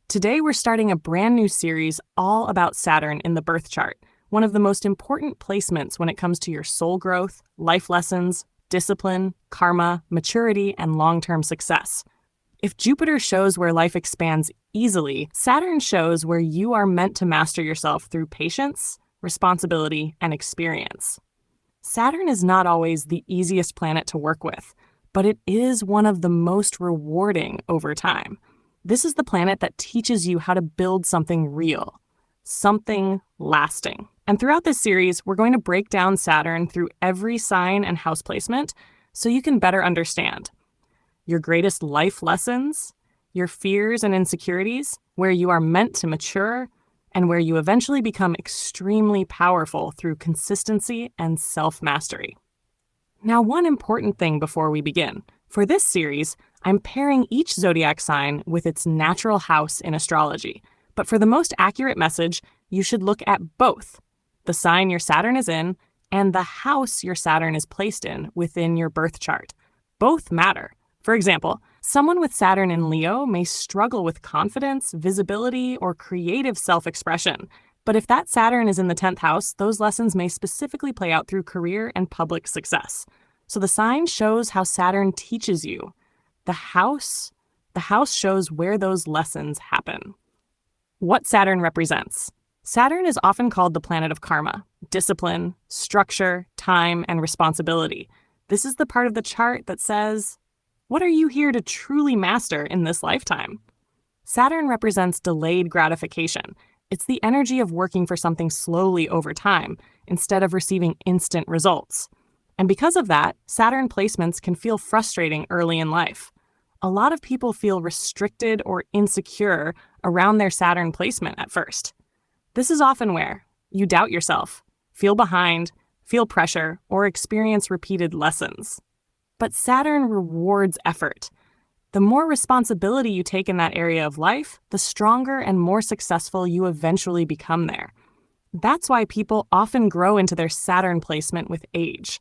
Today, we're starting a brand new series all about Saturn in the birth chart, one of the most important placements when it comes to your soul growth, life lessons, discipline, karma, maturity, and long-term success. If Jupiter shows where life expands easily, Saturn shows where you are meant to master yourself through patience, responsibility, and experience. Saturn is not always the easiest planet to work with, but it is one of the most rewarding over time. This is the planet that teaches you how to build something real, something lasting. And throughout this series, we're going to break down Saturn through every sign and house placement so you can better understand your greatest life lessons, your fears and insecurities, where you are meant to mature, and where you eventually become extremely powerful through consistency and self-mastery. Now, one important thing before we begin. For this series, I'm pairing each zodiac sign with its natural house in astrology. But for the most accurate message, you should look at both the sign your Saturn is in and the house your Saturn is placed in within your birth chart. Both matter. For example, someone with Saturn in Leo may struggle with confidence, visibility, or creative self-expression. But if that Saturn is in the 10th house, those lessons may specifically play out through career and public success. So the sign shows how Saturn teaches you. The house shows where those lessons happen. What Saturn represents. Saturn is often called the planet of karma, discipline, structure, time, and responsibility. This is the part of the chart that says, what are you here to truly master in this lifetime? Saturn represents delayed gratification. It's the energy of working for something slowly over time, instead of receiving instant results. And because of that, Saturn placements can feel frustrating early in life. A lot of people feel restricted or insecure around their Saturn placement at first. This is often where you doubt yourself, feel behind, feel pressure, or experience repeated lessons. But Saturn rewards effort. The more responsibility you take in that area of life, the stronger and more successful you eventually become there. That's why people often grow into their Saturn placement with age.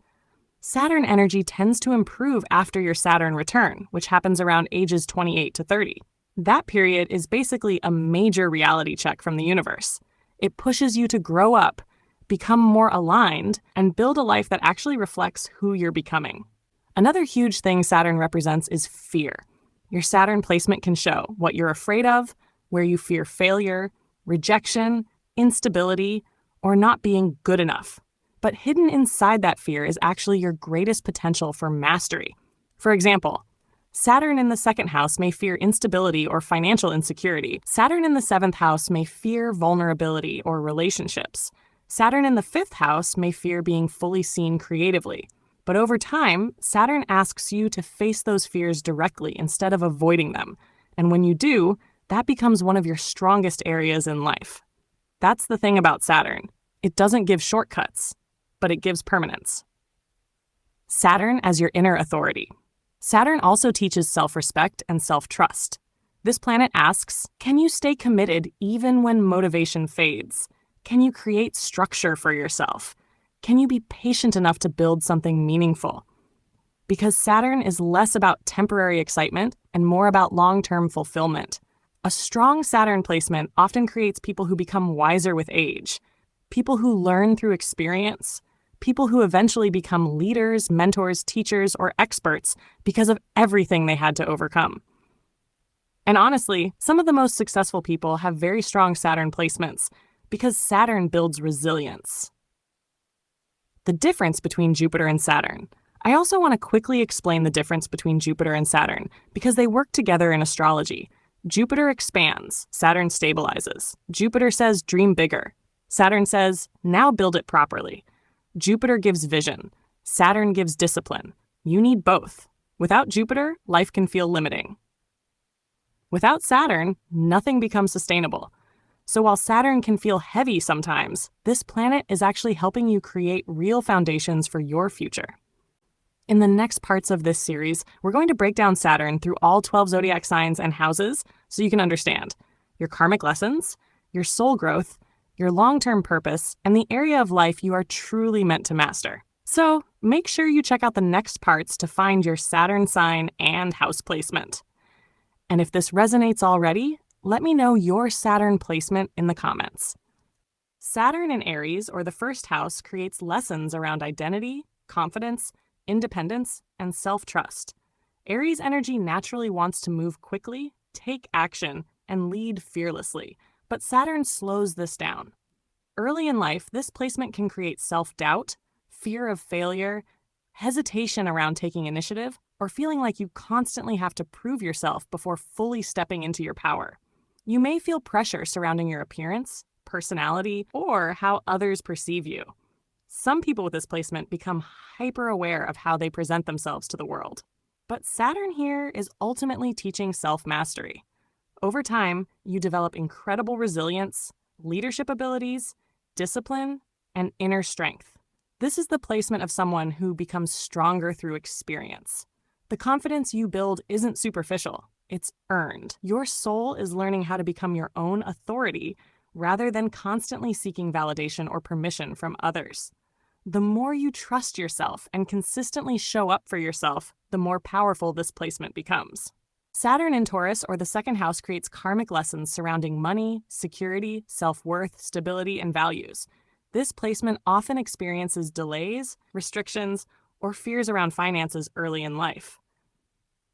Saturn energy tends to improve after your Saturn return, which happens around ages 28 to 30. That period is basically a major reality check from the universe. It pushes you to grow up, become more aligned, and build a life that actually reflects who you're becoming. Another huge thing Saturn represents is fear. Your Saturn placement can show what you're afraid of, where you fear failure, rejection, instability, or not being good enough. But hidden inside that fear is actually your greatest potential for mastery. For example, Saturn in the 2nd house may fear instability or financial insecurity. Saturn in the 7th house may fear vulnerability or relationships. Saturn in the 5th house may fear being fully seen creatively. But over time, Saturn asks you to face those fears directly instead of avoiding them. And when you do, that becomes one of your strongest areas in life. That's the thing about Saturn. It doesn't give shortcuts, but it gives permanence. Saturn as your inner authority. Saturn also teaches self-respect and self-trust. This planet asks, can you stay committed even when motivation fades? Can you create structure for yourself? Can you be patient enough to build something meaningful? Because Saturn is less about temporary excitement and more about long-term fulfillment. A strong Saturn placement often creates people who become wiser with age, people who learn through experience, people who eventually become leaders, mentors, teachers, or experts because of everything they had to overcome. And honestly, some of the most successful people have very strong Saturn placements because Saturn builds resilience. The difference between Jupiter and Saturn. I also want to quickly explain the difference between Jupiter and Saturn because they work together in astrology. Jupiter expands, Saturn stabilizes. Jupiter says, dream bigger. Saturn says, now build it properly. Jupiter gives vision. Saturn gives discipline. You need both. Without Jupiter, life can feel limiting. Without Saturn, nothing becomes sustainable. So while Saturn can feel heavy sometimes, this planet is actually helping you create real foundations for your future. In the next parts of this series, we're going to break down Saturn through all 12 zodiac signs and houses so you can understand your karmic lessons, your soul growth, your long-term purpose, and the area of life you are truly meant to master. So make sure you check out the next parts to find your Saturn sign and house placement. And if this resonates already, Let me know your Saturn placement in the comments. Saturn in Aries, or the first house, creates lessons around identity, confidence, independence, and self-trust. Aries energy naturally wants to move quickly, take action, and lead fearlessly, but Saturn slows this down. Early in life, this placement can create self-doubt, fear of failure, hesitation around taking initiative, or feeling like you constantly have to prove yourself before fully stepping into your power. You may feel pressure surrounding your appearance, personality, or how others perceive you. Some people with this placement become hyper-aware of how they present themselves to the world. But Saturn here is ultimately teaching self-mastery. Over time, you develop incredible resilience, leadership abilities, discipline, and inner strength. This is the placement of someone who becomes stronger through experience. The confidence you build isn't superficial, it's earned. Your soul is learning how to become your own authority rather than constantly seeking validation or permission from others. The more you trust yourself and consistently show up for yourself, the more powerful this placement becomes. Saturn in Taurus, or the second house, creates karmic lessons surrounding money, security, self-worth, stability, and values. This placement often experiences delays, restrictions, or fears around finances early in life.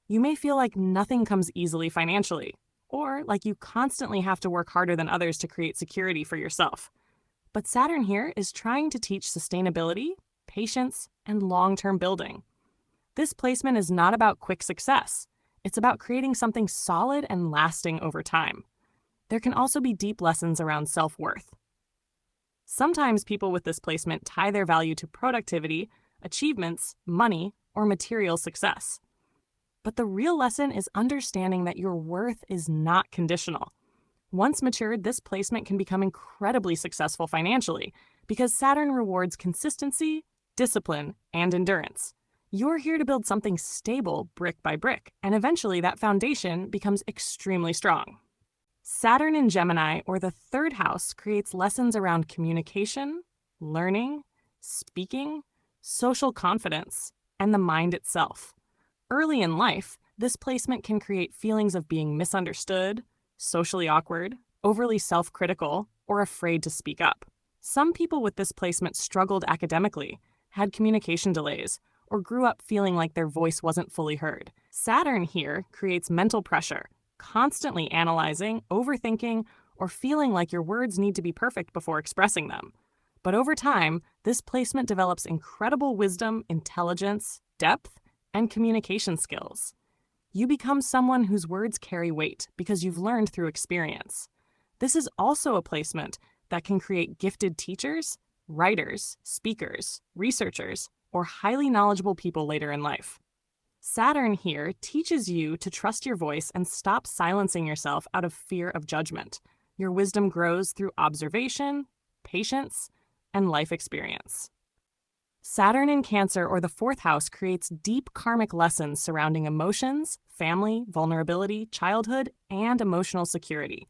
You may feel like nothing comes easily financially, or like you constantly have to work harder than others to create security for yourself. But Saturn here is trying to teach sustainability, patience, and long-term building. This placement is not about quick success. It's about creating something solid and lasting over time. There can also be deep lessons around self-worth. Sometimes people with this placement tie their value to productivity, achievements, money, or material success. But the real lesson is understanding that your worth is not conditional. Once matured, this placement can become incredibly successful financially because Saturn rewards consistency, discipline, and endurance. You're here to build something stable brick by brick, and eventually that foundation becomes extremely strong. Saturn in Gemini, or the third house, creates lessons around communication, learning, speaking, social confidence, and the mind itself. Early in life, this placement can create feelings of being misunderstood, socially awkward, overly self-critical, or afraid to speak up. Some people with this placement struggled academically, had communication delays, or grew up feeling like their voice wasn't fully heard. Saturn here creates mental pressure, constantly analyzing, overthinking, or feeling like your words need to be perfect before expressing them. But over time, this placement develops incredible wisdom, intelligence, depth, and communication skills. You become someone whose words carry weight because you've learned through experience. This is also a placement that can create gifted teachers, writers, speakers, researchers, or highly knowledgeable people later in life. Saturn here teaches you to trust your voice and stop silencing yourself out of fear of judgment. Your wisdom grows through observation, patience, and life experience. Saturn in Cancer, or the fourth house, creates deep karmic lessons surrounding emotions, family, vulnerability, childhood, and emotional security.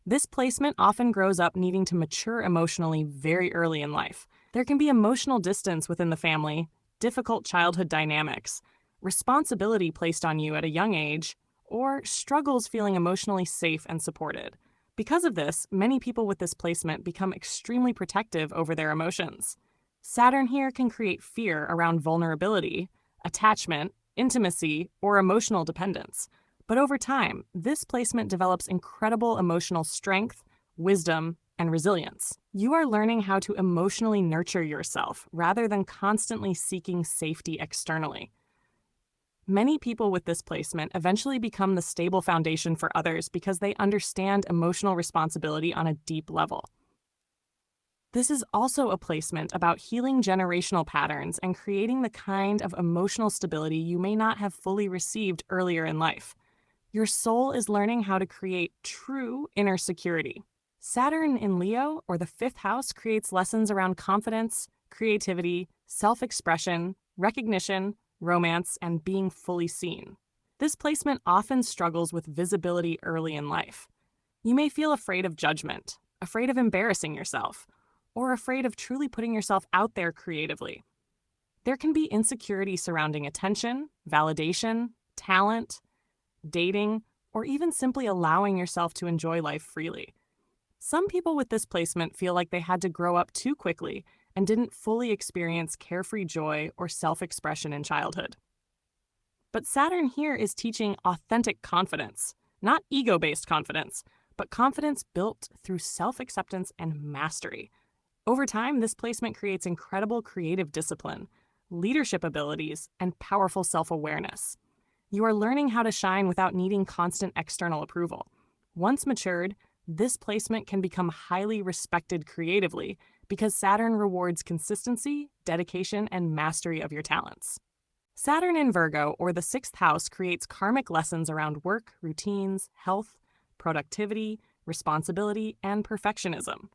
This placement often grows up needing to mature emotionally very early in life. There can be emotional distance within the family, difficult childhood dynamics, responsibility placed on you at a young age, or struggles feeling emotionally safe and supported. Because of this, many people with this placement become extremely protective over their emotions. Saturn here can create fear around vulnerability, attachment, intimacy, or emotional dependence. But over time, this placement develops incredible emotional strength, wisdom, and resilience. You are learning how to emotionally nurture yourself rather than constantly seeking safety externally. Many people with this placement eventually become the stable foundation for others because they understand emotional responsibility on a deep level. This is also a placement about healing generational patterns and creating the kind of emotional stability you may not have fully received earlier in life. Your soul is learning how to create true inner security. Saturn in Leo, or the fifth house, creates lessons around confidence, creativity, self-expression, recognition, romance, and being fully seen. This placement often struggles with visibility early in life. You may feel afraid of judgment, afraid of embarrassing yourself, or afraid of truly putting yourself out there creatively. There can be insecurity surrounding attention, validation, talent, dating, or even simply allowing yourself to enjoy life freely. Some people with this placement feel like they had to grow up too quickly and didn't fully experience carefree joy or self-expression in childhood. But Saturn here is teaching authentic confidence, not ego-based confidence, but confidence built through self-acceptance and mastery. Over time, this placement creates incredible creative discipline, leadership abilities, and powerful self-awareness. You are learning how to shine without needing constant external approval. Once matured, this placement can become highly respected creatively because Saturn rewards consistency, dedication, and mastery of your talents. Saturn in Virgo, or the sixth house, creates karmic lessons around work, routines, health, productivity, responsibility, and perfectionism.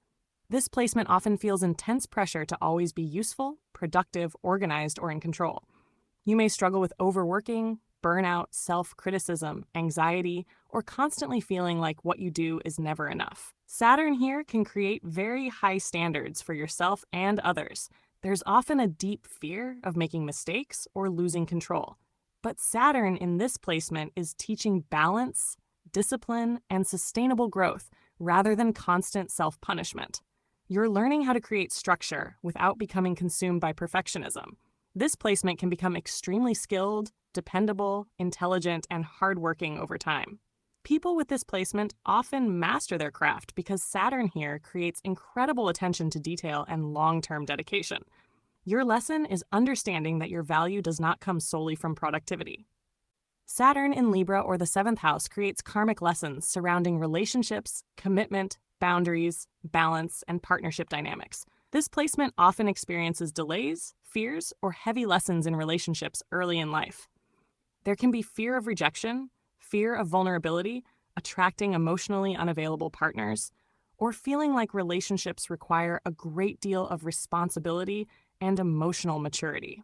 This placement often feels intense pressure to always be useful, productive, organized, or in control. You may struggle with overworking, burnout, self-criticism, anxiety, or constantly feeling like what you do is never enough. Saturn here can create very high standards for yourself and others. There's often a deep fear of making mistakes or losing control. But Saturn in this placement is teaching balance, discipline, and sustainable growth rather than constant self-punishment. You're learning how to create structure without becoming consumed by perfectionism. This placement can become extremely skilled, dependable, intelligent, and hardworking over time. People with this placement often master their craft because Saturn here creates incredible attention to detail and long-term dedication. Your lesson is understanding that your value does not come solely from productivity. Saturn in Libra, or the seventh house, creates karmic lessons surrounding relationships, commitment, boundaries, balance, and partnership dynamics. This placement often experiences delays, fears, or heavy lessons in relationships early in life. There can be fear of rejection, fear of vulnerability, attracting emotionally unavailable partners, or feeling like relationships require a great deal of responsibility and emotional maturity.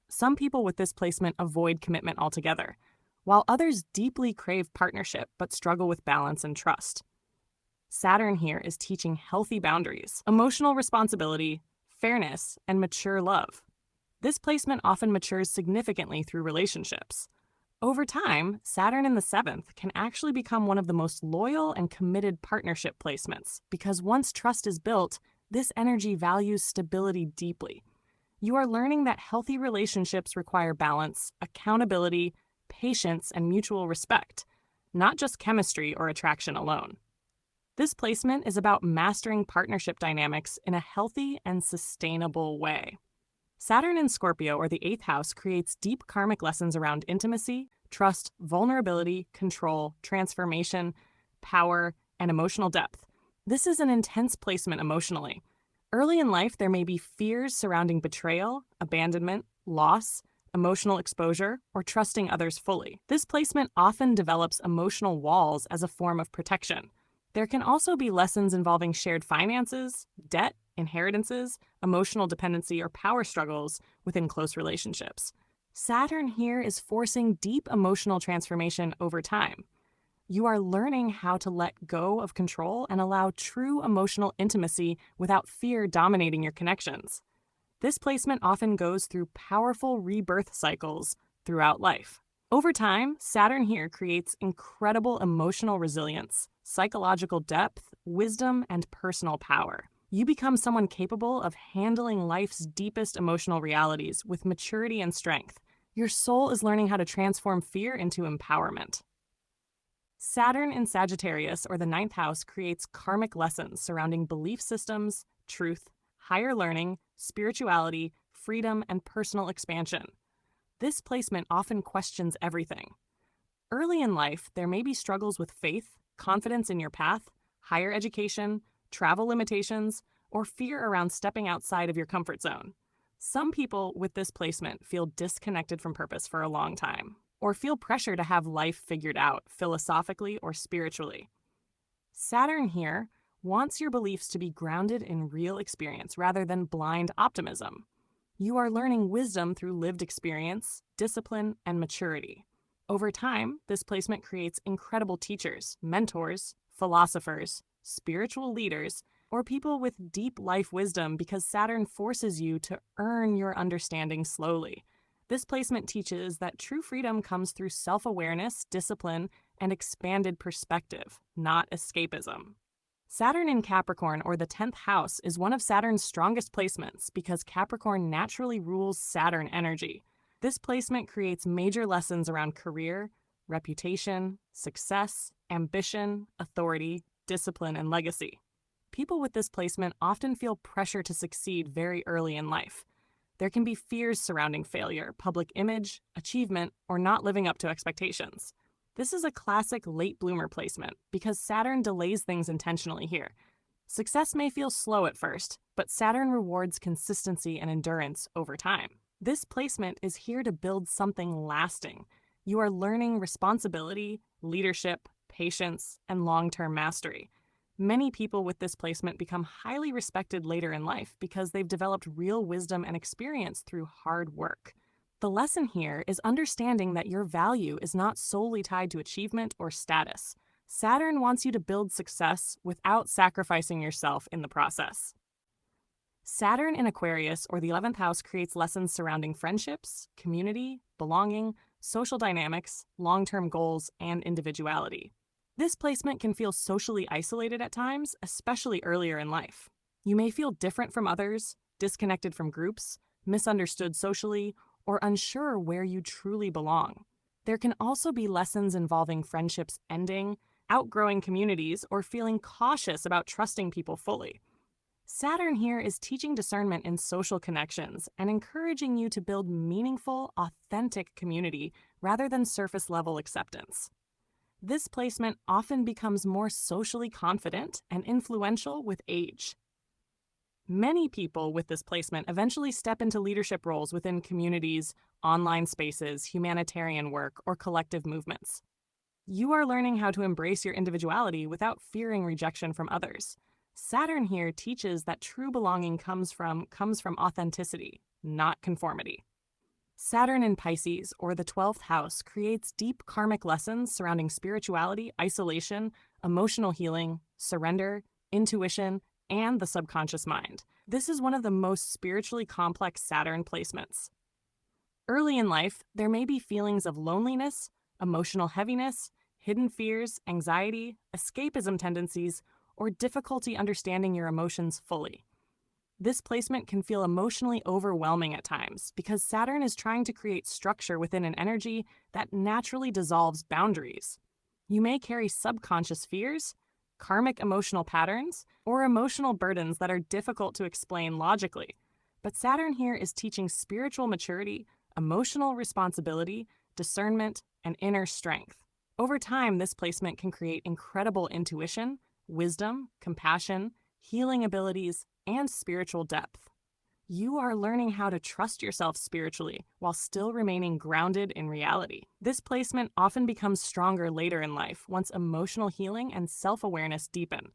Some people with this placement avoid commitment altogether, while others deeply crave partnership but struggle with balance and trust. Saturn here is teaching healthy boundaries, emotional responsibility, fairness, and mature love. This placement often matures significantly through relationships. Over time, Saturn in the seventh can actually become one of the most loyal and committed partnership placements because once trust is built, this energy values stability deeply. You are learning that healthy relationships require balance, accountability, patience, and mutual respect, not just chemistry or attraction alone. This placement is about mastering partnership dynamics in a healthy and sustainable way. Saturn in Scorpio, or the eighth house, creates deep karmic lessons around intimacy, trust, vulnerability, control, transformation, power, and emotional depth. This is an intense placement emotionally. Early in life, there may be fears surrounding betrayal, abandonment, loss, emotional exposure, or trusting others fully. This placement often develops emotional walls as a form of protection. There can also be lessons involving shared finances, debt, inheritances, emotional dependency, or power struggles within close relationships. Saturn here is forcing deep emotional transformation over time. You are learning how to let go of control and allow true emotional intimacy without fear dominating your connections. This placement often goes through powerful rebirth cycles throughout life. Over time, Saturn here creates incredible emotional resilience, psychological depth, wisdom, and personal power. You become someone capable of handling life's deepest emotional realities with maturity and strength. Your soul is learning how to transform fear into empowerment. Saturn in Sagittarius, or the ninth house, creates karmic lessons surrounding belief systems, truth, higher learning, spirituality, freedom, and personal expansion. This placement often questions everything. Early in life, there may be struggles with faith, confidence in your path, higher education, travel limitations, or fear around stepping outside of your comfort zone. Some people with this placement feel disconnected from purpose for a long time, or feel pressure to have life figured out philosophically or spiritually. Saturn here wants your beliefs to be grounded in real experience rather than blind optimism. You are learning wisdom through lived experience, discipline, and maturity. Over time, this placement creates incredible teachers, mentors, philosophers, spiritual leaders, or people with deep life wisdom because Saturn forces you to earn your understanding slowly. This placement teaches that true freedom comes through self-awareness, discipline, and expanded perspective, not escapism. Saturn in Capricorn, or the 10th house, is one of Saturn's strongest placements because Capricorn naturally rules Saturn energy. This placement creates major lessons around career, reputation, success, ambition, authority, discipline, and legacy. People with this placement often feel pressure to succeed very early in life. There can be fears surrounding failure, public image, achievement, or not living up to expectations. This is a classic late bloomer placement because Saturn delays things intentionally here. Success may feel slow at first, but Saturn rewards consistency and endurance over time. This placement is here to build something lasting. You are learning responsibility, leadership, patience, and long-term mastery. Many people with this placement become highly respected later in life because they've developed real wisdom and experience through hard work. The lesson here is understanding that your value is not solely tied to achievement or status. Saturn wants you to build success without sacrificing yourself in the process. Saturn in Aquarius, or the 11th house, creates lessons surrounding friendships, community, belonging, social dynamics, long-term goals, and individuality. This placement can feel socially isolated at times, especially earlier in life. You may feel different from others, disconnected from groups, misunderstood socially, or unsure where you truly belong. There can also be lessons involving friendships ending, outgrowing communities, or feeling cautious about trusting people fully. Saturn here is teaching discernment in social connections and encouraging you to build meaningful, authentic community rather than surface-level acceptance. This placement often becomes more socially confident and influential with age. Many people with this placement eventually step into leadership roles within communities, online spaces, humanitarian work, or collective movements. You are learning how to embrace your individuality without fearing rejection from others. Saturn here teaches that true belonging comes from authenticity, not conformity. Saturn in Pisces, or the 12th house, creates deep karmic lessons surrounding spirituality, isolation, emotional healing, surrender, intuition, and the subconscious mind. This is one of the most spiritually complex Saturn placements. Early in life, there may be feelings of loneliness, emotional heaviness, hidden fears, anxiety, escapism tendencies, or difficulty understanding your emotions fully. This placement can feel emotionally overwhelming at times because Saturn is trying to create structure within an energy that naturally dissolves boundaries. You may carry subconscious fears, karmic emotional patterns, or emotional burdens that are difficult to explain logically. But Saturn here is teaching spiritual maturity, emotional responsibility, discernment, and inner strength. Over time, this placement can create incredible intuition, wisdom, compassion, healing abilities, and spiritual depth. You are learning how to trust yourself spiritually while still remaining grounded in reality. This placement often becomes stronger later in life once emotional healing and self-awareness deepen.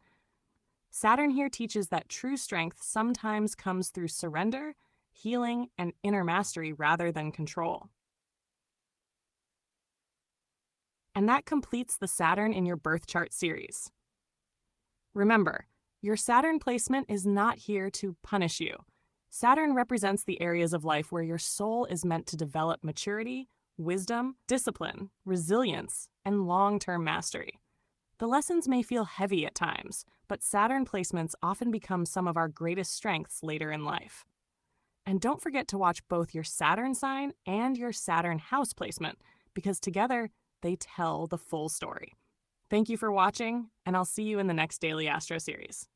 Saturn here teaches that true strength sometimes comes through surrender, healing, and inner mastery rather than control. And that completes the Saturn in your birth chart series. Remember, your Saturn placement is not here to punish you. Saturn represents the areas of life where your soul is meant to develop maturity, wisdom, discipline, resilience, and long-term mastery. The lessons may feel heavy at times, but Saturn placements often become some of our greatest strengths later in life. And don't forget to watch both your Saturn sign and your Saturn house placement, because together they tell the full story. Thank you for watching, and I'll see you in the next Daily Astro series.